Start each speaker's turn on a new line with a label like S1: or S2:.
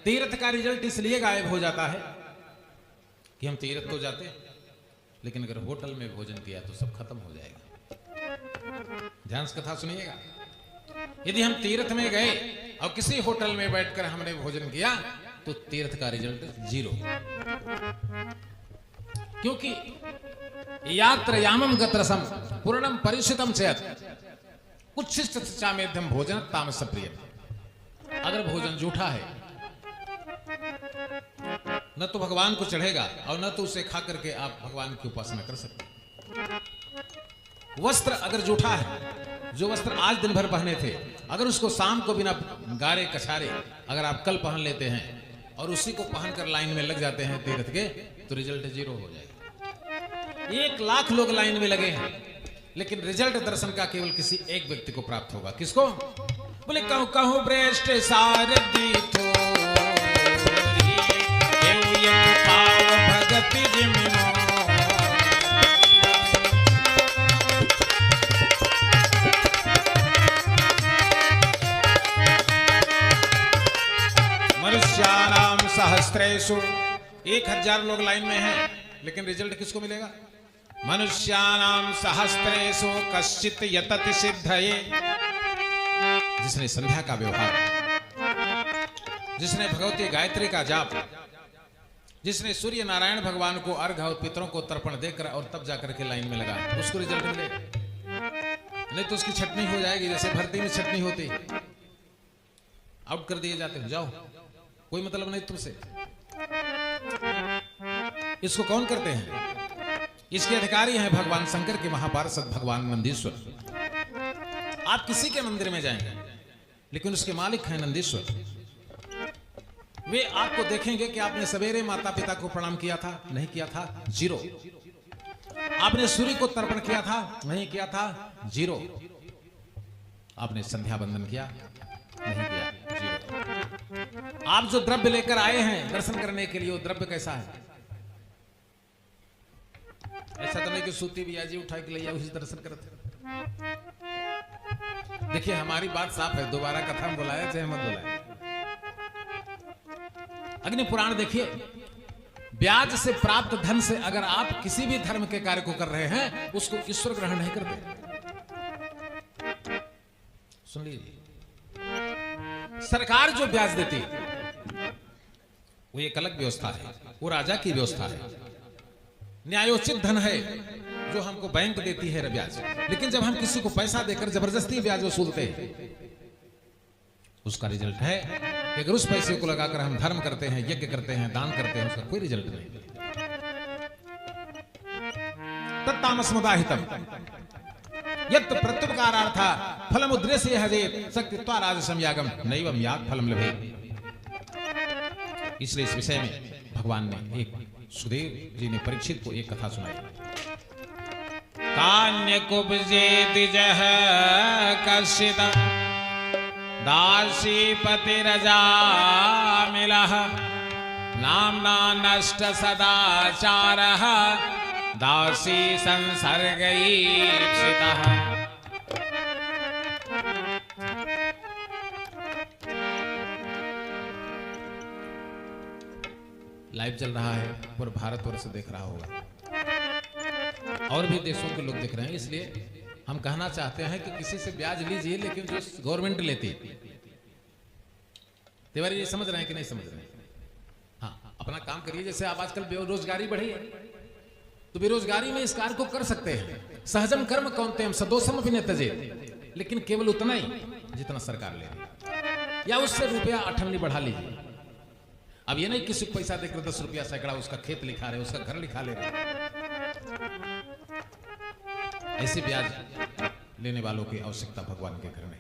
S1: तीर्थ का रिजल्ट इसलिए गायब हो जाता है कि हम तीर्थ तो जाते हैं, लेकिन अगर होटल में भोजन किया तो सब खत्म हो जाएगा। ध्यान से कथा सुनिएगा। यदि हम तीर्थ में गए और किसी होटल में बैठकर हमने भोजन किया तो तीर्थ का रिजल्ट 0, क्योंकि यात्र यामम गत्रसम पूर्णम परिषितम चेत उच्छिष्ट चामेध्यम भोजन तामस प्रिय। अगर भोजन जूठा है न तो भगवान को चढ़ेगा और न तो उसे खा करके आप भगवान की उपासना कर सकते। वस्त्र अगर जूठा है, जो वस्त्र आज दिन भर पहने थे, अगर उसको शाम को बिना गारे कछारे अगर आप कल पहन लेते हैं और उसी को पहनकर लाइन में लग जाते हैं तीर्थ के, तो रिजल्ट 0 हो जाएगा। 1 लाख लोग लाइन में लगे हैं, लेकिन रिजल्ट दर्शन का केवल किसी एक व्यक्ति को प्राप्त होगा। किसको? बोले कहूं कहूं श्रेष्ठ सारथी थोरी भगति जिमिनो मनुष्यानाम सहस्रेषु। 1000 लोग लाइन में हैं, लेकिन रिजल्ट किसको मिलेगा? मनुष्यानाम सहस्रेषु कश्चित यतति सिद्धये। जिसने संध्या का व्यवहार, जिसने भगवती गायत्री का जाप, जिसने सूर्य नारायण भगवान को अर्घ और पितरों को तर्पण देकर और तब जाकर के लाइन में लगा, उसको रिजल्ट मिलेगा। नहीं तो उसकी छटनी हो जाएगी, जैसे भर्ती में छटनी होती, आउट कर दिए जाते हैं, जाओ कोई मतलब नहीं तुमसे। इसको कौन करते हैं? इसके अधिकारी हैं भगवान शंकर के महापार्षद भगवान नंदीश्वर। आप किसी के मंदिर में जाएंगे, लेकिन उसके मालिक हैं नंदीश्वर। वे आपको देखेंगे कि आपने सवेरे माता पिता को प्रणाम किया था, नहीं किया था, 0। आपने सूर्य को तर्पण किया था, नहीं किया था, 0। आपने संध्या बंदन किया, नहीं किया, 0। आप जो द्रव्य लेकर आए हैं दर्शन करने के लिए, वो द्रव्य कैसा है? ऐसा तो नहीं कि सूती बियाजी उठा के ले उसी दर्शन करते। देखिए हमारी बात साफ है, दोबारा कथा में बुलाया चाहे मत बुलाया। अग्नि पुराण देखिए, ब्याज से प्राप्त धन से अगर आप किसी भी धर्म के कार्य को कर रहे हैं, उसको ईश्वर ग्रहण नहीं करते। सुन लीजिए, सरकार जो ब्याज देती है वो एक अलग व्यवस्था है, वो राजा की व्यवस्था है। न्यायोचित धन है जो हमको बैंक देती है ब्याज, लेकिन जब हम किसी को पैसा देकर जबरदस्ती ब्याज वसूलते हैं, उसका रिजल्ट है कि अगर उस पैसे को लगाकर हम धर्म करते हैं, यज्ञ करते हैं, दान करते हैं, उसका कोई रिजल्ट नहीं। तत्तामस्मदाहितम यत् प्रत्युपकारार्था फलम उद्देश्य हजेत शक्तित्वा राज संयागम नैवम याग फलम लभेत। इसलिए इस विषय में भगवान ने एक सुदेव जी ने परीक्षित को एक कथा सुनाई। कान्य कुब्जेति जह कश्चित् दासी पतिरजा मिलः नाम्ना नष्ट सदाचारः दासी संसर्गईप्सितः। लाइव चल रहा है, पूरा भारतवर्ष देख रहा होगा और भी देशों के लोग देख रहे हैं। इसलिए हम कहना चाहते हैं कि किसी से ब्याज लीजिए, लेकिन जो गवर्नमेंट लेती। तिवारी जी समझ रहे हैं कि नहीं समझ रहे हैं? हाँ, अपना काम करिए। जैसे आप आजकल बेरोजगारी बढ़ी है, तो बेरोजगारी में इस कार्य को कर सकते हैं। सहजम कर्म कौन्तेयम सदोषम अपि न त्यजेत्, लेकिन केवल उतना ही जितना सरकार ले रही, या उससे रुपया अठन्नी बढ़ा लीजिए। अब ये नहीं किसी को पैसा देकर 10 रुपया सैकड़ा उसका खेत लिखा रहे, उसका घर लिखा ले रहे। ऐसे ब्याज लेने वालों की आवश्यकता भगवान के घर में